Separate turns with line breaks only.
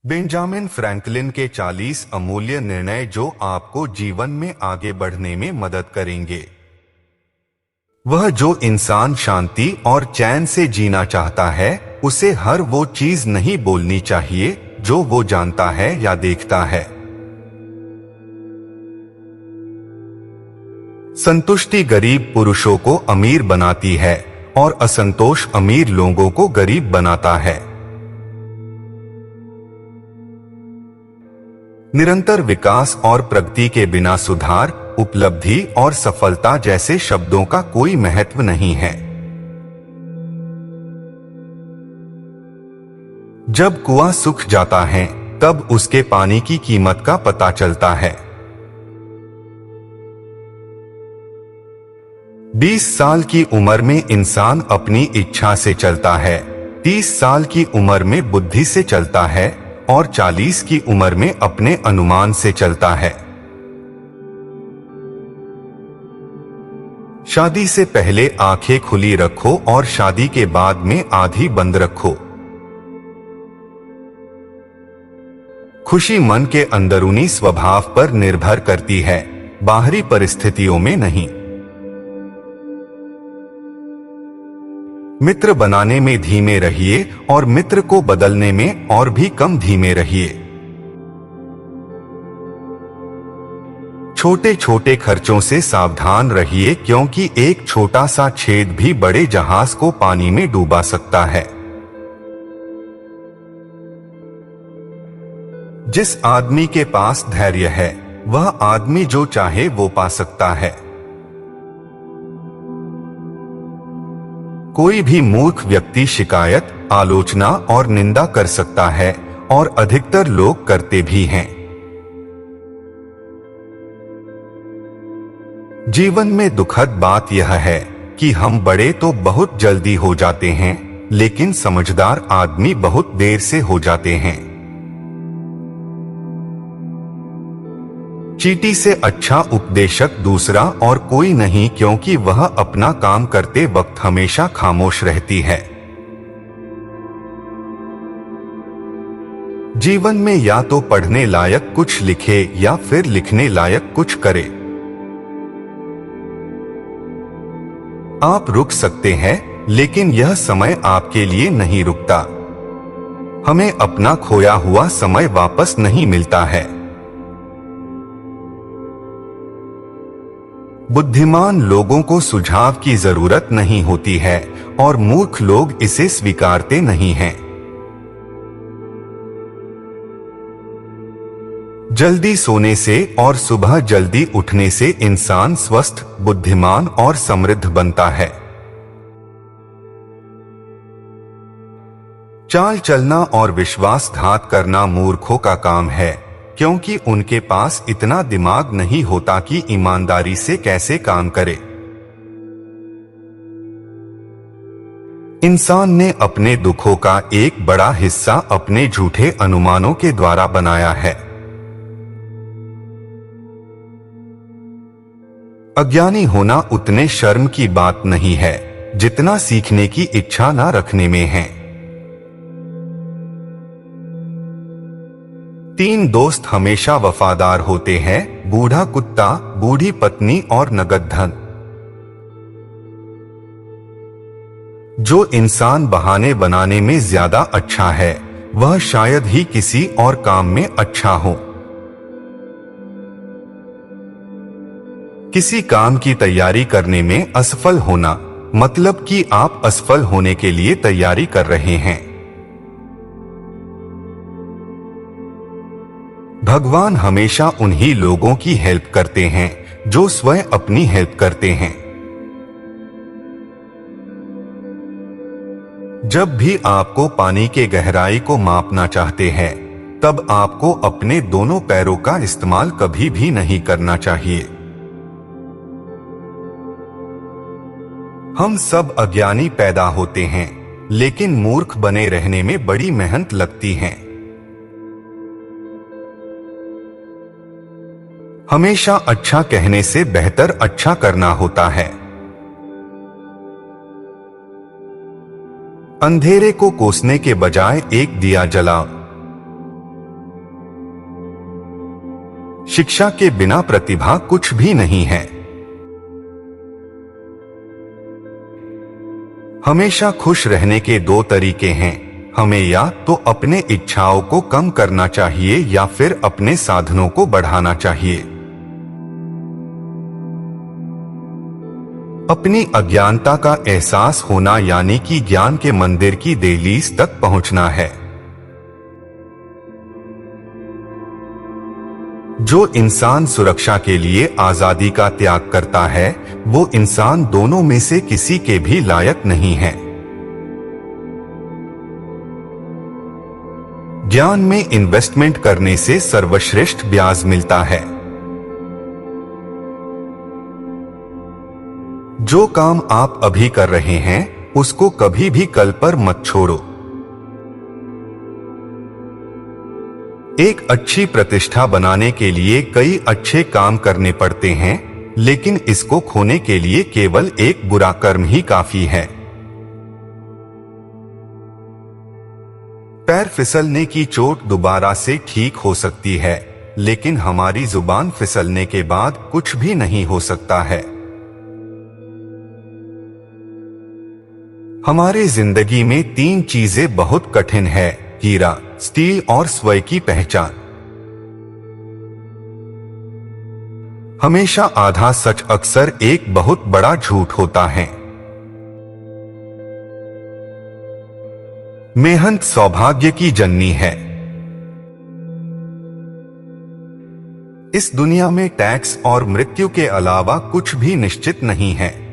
Benjamin Franklin के 40 अमूल्य निर्णय जो आपको जीवन में आगे बढ़ने में मदद करेंगे। वह जो इंसान शांति और चैन से जीना चाहता है, उसे हर वो चीज नहीं बोलनी चाहिए जो वो जानता है या देखता है। संतुष्टि गरीब पुरुषों को अमीर बनाती है और असंतोष अमीर लोगों को गरीब बनाता है। निरंतर विकास और प्रगति के बिना सुधार, उपलब्धि और सफलता जैसे शब्दों का कोई महत्व नहीं है। जब कुआं सूख जाता है, तब उसके पानी की कीमत का पता चलता है। 20 साल की उम्र में इंसान अपनी इच्छा से चलता है, 30 साल की उम्र में बुद्धि से चलता है और 40 की उम्र में अपने अनुमान से चलता है। शादी से पहले आंखें खुली रखो और शादी के बाद में आधी बंद रखो। खुशी मन के अंदरूनी स्वभाव पर निर्भर करती है, बाहरी परिस्थितियों में नहीं। मित्र बनाने में धीमे रहिए और मित्र को बदलने में और भी कम धीमे रहिए। छोटे छोटे खर्चों से सावधान रहिए, क्योंकि एक छोटा सा छेद भी बड़े जहाज को पानी में डूबा सकता है। जिस आदमी के पास धैर्य है, वह आदमी जो चाहे वो पा सकता है। कोई भी मूर्ख व्यक्ति शिकायत, आलोचना और निंदा कर सकता है और अधिकतर लोग करते भी हैं। जीवन में दुखद बात यह है कि हम बड़े तो बहुत जल्दी हो जाते हैं, लेकिन समझदार आदमी बहुत देर से हो जाते हैं। चींटी से अच्छा उपदेशक दूसरा और कोई नहीं, क्योंकि वह अपना काम करते वक्त हमेशा खामोश रहती है। जीवन में या तो पढ़ने लायक कुछ लिखे या फिर लिखने लायक कुछ करे। आप रुक सकते हैं, लेकिन यह समय आपके लिए नहीं रुकता। हमें अपना खोया हुआ समय वापस नहीं मिलता है। बुद्धिमान लोगों को सुझाव की जरूरत नहीं होती है और मूर्ख लोग इसे स्वीकारते नहीं हैं। जल्दी सोने से और सुबह जल्दी उठने से इंसान स्वस्थ, बुद्धिमान और समृद्ध बनता है। चाल चलना और विश्वासघात करना मूर्खों का काम है, क्योंकि उनके पास इतना दिमाग नहीं होता कि ईमानदारी से कैसे काम करे। इंसान ने अपने दुखों का एक बड़ा हिस्सा अपने झूठे अनुमानों के द्वारा बनाया है। अज्ञानी होना उतने शर्म की बात नहीं है जितना सीखने की इच्छा न रखने में है। 3 दोस्त हमेशा वफादार होते हैं, बूढ़ा कुत्ता, बूढ़ी पत्नी और नगद धन। जो इंसान बहाने बनाने में ज्यादा अच्छा है, वह शायद ही किसी और काम में अच्छा हो। किसी काम की तैयारी करने में असफल होना मतलब कि आप असफल होने के लिए तैयारी कर रहे हैं। भगवान हमेशा उन्हीं लोगों की हेल्प करते हैं जो स्वयं अपनी हेल्प करते हैं। जब भी आपको पानी के गहराई को मापना चाहते हैं, तब आपको अपने दोनों पैरों का इस्तेमाल कभी भी नहीं करना चाहिए। हम सब अज्ञानी पैदा होते हैं, लेकिन मूर्ख बने रहने में बड़ी मेहनत लगती है। हमेशा अच्छा कहने से बेहतर अच्छा करना होता है। अंधेरे को कोसने के बजाय एक दिया जलाओ। शिक्षा के बिना प्रतिभा कुछ भी नहीं है। हमेशा खुश रहने के दो तरीके हैं, हमें या तो अपने इच्छाओं को कम करना चाहिए या फिर अपने साधनों को बढ़ाना चाहिए। अपनी अज्ञानता का एहसास होना यानी कि ज्ञान के मंदिर की दहलीज तक पहुंचना है। जो इंसान सुरक्षा के लिए आजादी का त्याग करता है, वो इंसान दोनों में से किसी के भी लायक नहीं है। ज्ञान में इन्वेस्टमेंट करने से सर्वश्रेष्ठ ब्याज मिलता है। जो काम आप अभी कर रहे हैं, उसको कभी भी कल पर मत छोड़ो। एक अच्छी प्रतिष्ठा बनाने के लिए कई अच्छे काम करने पड़ते हैं, लेकिन इसको खोने के लिए केवल एक बुरा कर्म ही काफी है। पैर फिसलने की चोट दोबारा से ठीक हो सकती है, लेकिन हमारी जुबान फिसलने के बाद कुछ भी नहीं हो सकता है। हमारे जिंदगी में तीन चीजें बहुत कठिन है: हीरा, स्टील और स्वयं की पहचान। हमेशा आधा सच अक्सर एक बहुत बड़ा झूठ होता है। मेहनत सौभाग्य की जननी है। इस दुनिया में टैक्स और मृत्यु के अलावा कुछ भी निश्चित नहीं है।